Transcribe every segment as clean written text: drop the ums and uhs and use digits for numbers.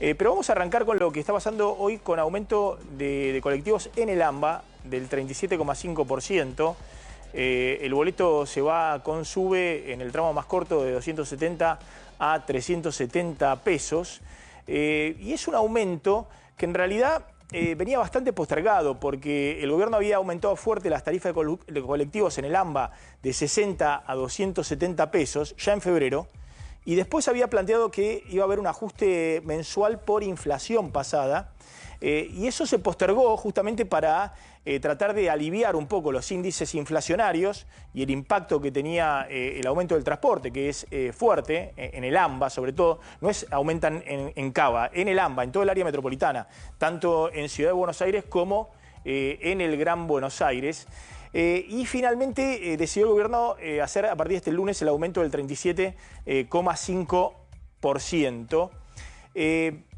Pero vamos a arrancar con lo que está pasando hoy con aumento de colectivos en el AMBA del 37,5%. El boleto se va con sube en el tramo más corto de 270 a 370 pesos. Y es un aumento que en realidad venía bastante postergado porque el gobierno había aumentado fuerte las tarifas de colectivos en el AMBA de 60 a 270 pesos ya en febrero. Y después había planteado que iba a haber un ajuste mensual por inflación pasada. Y eso se postergó justamente para tratar de aliviar un poco los índices inflacionarios y el impacto que tenía el aumento del transporte, que es fuerte en el AMBA, sobre todo. No es aumentan en Cava, en el AMBA, en todo el área metropolitana, tanto en Ciudad de Buenos Aires como en el Gran Buenos Aires. Y finalmente decidió el gobierno hacer a partir de este lunes el aumento del 37,5%.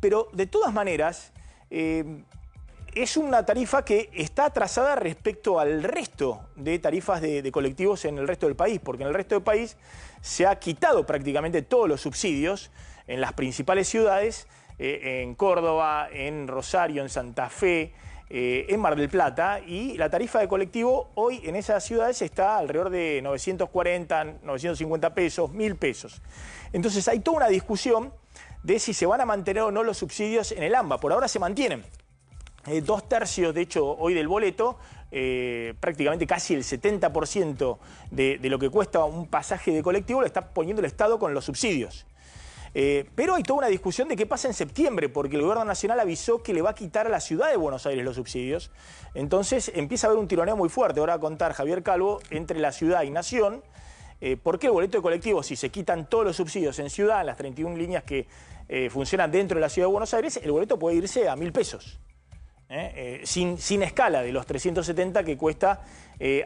Pero de todas maneras, es una tarifa que está atrasada respecto al resto de tarifas de colectivos en el resto del país, porque en el resto del país se ha quitado prácticamente todos los subsidios en las principales ciudades, en Córdoba, en Rosario, en Santa Fe, en Mar del Plata, y la tarifa de colectivo hoy en esas ciudades está alrededor de 940, 950 pesos, 1000 pesos. Entonces hay toda una discusión de si se van a mantener o no los subsidios en el AMBA. Por ahora se mantienen. 2/3, de hecho, hoy del boleto, prácticamente casi el 70% de lo que cuesta un pasaje de colectivo lo está poniendo el Estado con los subsidios. Pero hay toda una discusión de qué pasa en septiembre, porque el gobierno nacional avisó que le va a quitar a la ciudad de Buenos Aires los subsidios. Entonces empieza a haber un tironeo muy fuerte. Ahora va a contar Javier Calvo entre la ciudad y Nación. ¿Por qué el boleto de colectivo, si se quitan todos los subsidios en ciudad, en las 31 líneas que funcionan dentro de la ciudad de Buenos Aires, el boleto puede irse a 1000 pesos? Sin escala de los 370 que cuesta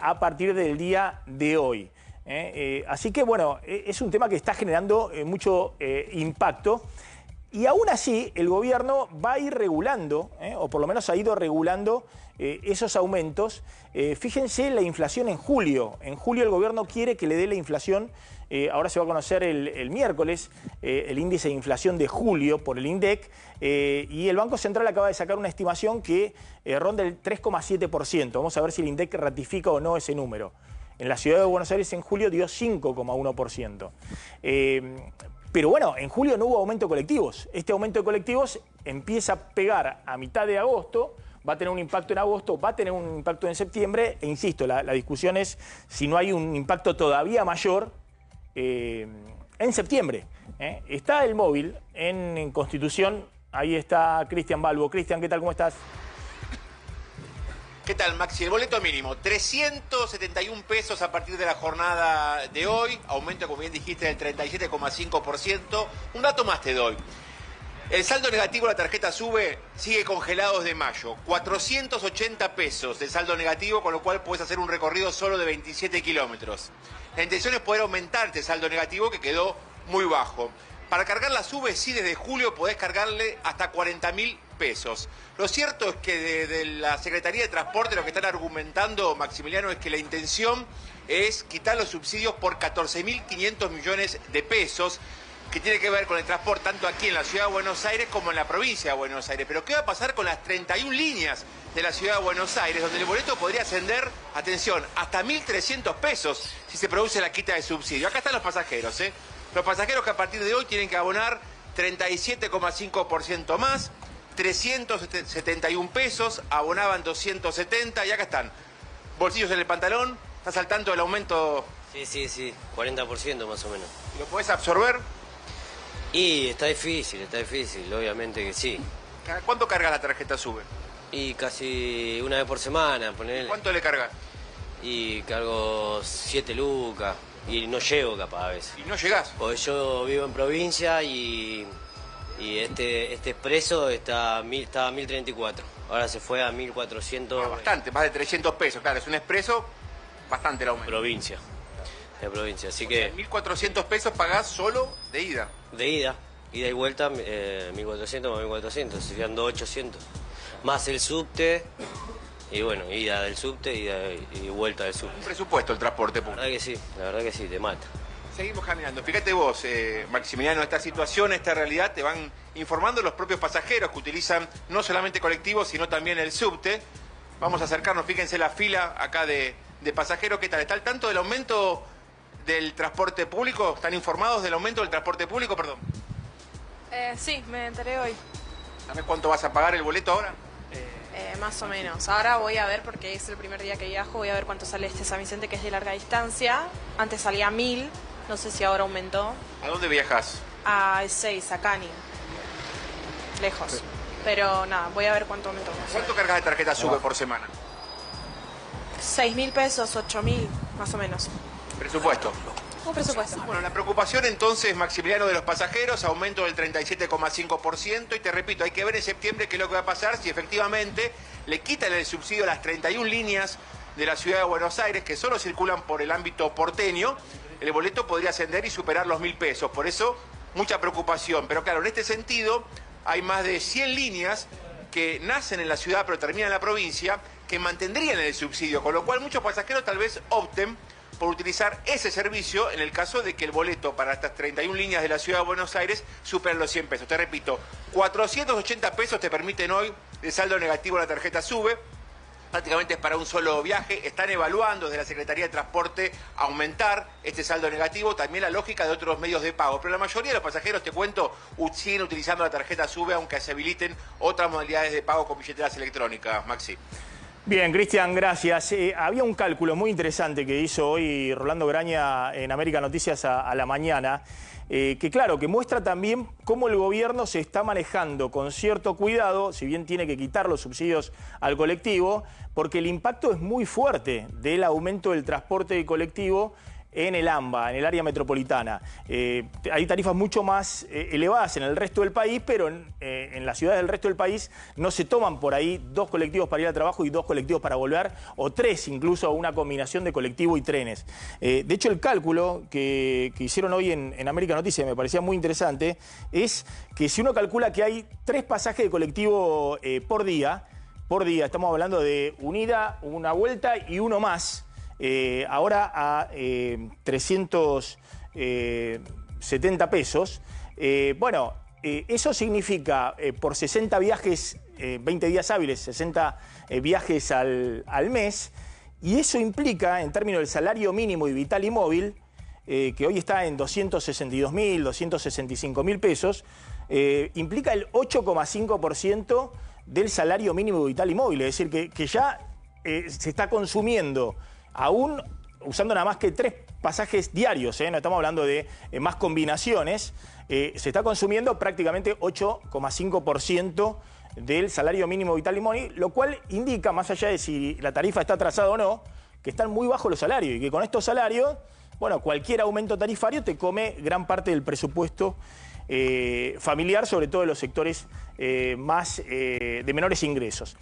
a partir del día de hoy. Así que, bueno, es un tema que está generando mucho impacto. Y aún así, el gobierno va a ir regulando, o por lo menos ha ido regulando esos aumentos. Fíjense la inflación en julio. En julio el gobierno quiere que le dé la inflación. Ahora se va a conocer el miércoles el índice de inflación de julio por el INDEC. Y el Banco Central acaba de sacar una estimación que ronda el 3,7%. Vamos a ver si el INDEC ratifica o no ese número. En la ciudad de Buenos Aires en julio dio 5,1%. Pero bueno, en julio no hubo aumento de colectivos. Este aumento de colectivos empieza a pegar a mitad de agosto, va a tener un impacto en agosto, va a tener un impacto en septiembre, e insisto, la discusión es si no hay un impacto todavía mayor en septiembre. Está el móvil en Constitución, ahí está Cristian Balbo. Cristian, ¿qué tal? ¿Cómo estás? ¿Qué tal, Maxi? El boleto mínimo, 371 pesos a partir de la jornada de hoy, aumento, como bien dijiste, del 37,5%. Un dato más te doy. El saldo negativo de la tarjeta SUBE sigue congelado desde mayo, 480 pesos de saldo negativo, con lo cual puedes hacer un recorrido solo de 27 kilómetros. La intención es poder aumentar este saldo negativo que quedó muy bajo. Para cargar la SUBE, sí, desde julio podés cargarle hasta 40.000 pesos. Lo cierto es que desde la Secretaría de Transporte lo que están argumentando, Maximiliano, es que la intención es quitar los subsidios por 14.500 millones de pesos, que tiene que ver con el transporte tanto aquí en la Ciudad de Buenos Aires como en la provincia de Buenos Aires. Pero ¿qué va a pasar con las 31 líneas de la Ciudad de Buenos Aires, donde el boleto podría ascender, atención, hasta 1.300 pesos si se produce la quita de subsidio? Acá están los pasajeros, Los pasajeros que a partir de hoy tienen que abonar 37,5% más, 371 pesos, abonaban 270 y acá están. Bolsillos en el pantalón, ¿estás al tanto del aumento? Sí, 40% más o menos. ¿Lo podés absorber? Y está difícil, obviamente que sí. ¿Cuánto cargas la tarjeta SUBE? Y casi una vez por semana, ponele. ¿Cuánto le cargas? Y cargo 7 lucas y no llego capaz a veces. ¿Y no llegás? Porque yo vivo en provincia y este expreso estaba a 1034. Ahora se fue a 1400. Bastante, más de 300 pesos. Claro, es un expreso, bastante el aumento. Provincia. De provincia, así que... 1.400 pesos pagás solo de ida. De ida y vuelta, 1.400 más 1.400, serían 2.800. Más el subte, y bueno, ida del subte y vuelta del subte. Un presupuesto el transporte público. La verdad que sí, te mata. Seguimos caminando. Fíjate vos, Maximiliano, esta situación, esta realidad, te van informando los propios pasajeros que utilizan no solamente colectivos, sino también el subte. Vamos a acercarnos, fíjense la fila acá de pasajeros. ¿Qué tal? ¿Está al tanto del aumento del transporte público? ¿Están informados del aumento del transporte público, perdón? Sí, me enteré hoy. ¿Sabes cuánto vas a pagar el boleto ahora? Más o menos. Ahora voy a ver, porque es el primer día que viajo, voy a ver cuánto sale este San Vicente, que es de larga distancia. Antes salía 1000, no sé si ahora aumentó. ¿A dónde viajas? A E6, a Cani. Lejos. Sí. Pero nada, voy a ver cuánto aumentó. ¿Cuánto cargas de tarjeta SUBE por semana? 6.000 pesos, 8.000, más o menos. ¿Presupuesto? Un presupuesto. Bueno, la preocupación entonces, Maximiliano, de los pasajeros, aumento del 37,5%, y te repito, hay que ver en septiembre qué es lo que va a pasar si efectivamente le quitan el subsidio a las 31 líneas de la ciudad de Buenos Aires que solo circulan por el ámbito porteño. El boleto podría ascender y superar los 1.000 pesos, por eso mucha preocupación. Pero claro, en este sentido hay más de 100 líneas que nacen en la ciudad pero terminan en la provincia que mantendrían el subsidio, con lo cual muchos pasajeros tal vez opten por utilizar ese servicio en el caso de que el boleto para estas 31 líneas de la ciudad de Buenos Aires superen los 100 pesos. Te repito, 480 pesos te permiten hoy de saldo negativo la tarjeta SUBE. Prácticamente es para un solo viaje. Están evaluando desde la Secretaría de Transporte aumentar este saldo negativo, también la lógica de otros medios de pago. Pero la mayoría de los pasajeros, te cuento, siguen utilizando la tarjeta SUBE, aunque se habiliten otras modalidades de pago con billeteras electrónicas. Maxi. Bien, Cristian, gracias. Había un cálculo muy interesante que hizo hoy Rolando Graña en América Noticias a la mañana, que claro, que muestra también cómo el gobierno se está manejando con cierto cuidado, si bien tiene que quitar los subsidios al colectivo, porque el impacto es muy fuerte del aumento del transporte colectivo en el AMBA, en el área metropolitana. Hay tarifas mucho más elevadas en el resto del país, pero en las ciudades del resto del país no se toman por ahí 2 colectivos para ir al trabajo y 2 colectivos para volver, o 3 incluso, una combinación de colectivo y trenes. De hecho, el cálculo que hicieron hoy en América Noticias, me parecía muy interesante, es que si uno calcula que hay 3 pasajes de colectivo por día, estamos hablando de un ida, una vuelta y uno más, ahora a 370 pesos. Bueno, eso significa por 60 viajes, 20 días hábiles, 60 viajes al mes, y eso implica, en términos del salario mínimo y vital y móvil, que hoy está en 262.000, 265.000 pesos, implica el 8,5% del salario mínimo vital y móvil, es decir, que ya se está consumiendo, aún usando nada más que 3 pasajes diarios, no estamos hablando de más combinaciones, se está consumiendo prácticamente 8,5% del salario mínimo vital y móvil, lo cual indica, más allá de si la tarifa está atrasada o no, que están muy bajos los salarios y que con estos salarios, bueno, cualquier aumento tarifario te come gran parte del presupuesto familiar, sobre todo en los sectores de menores ingresos.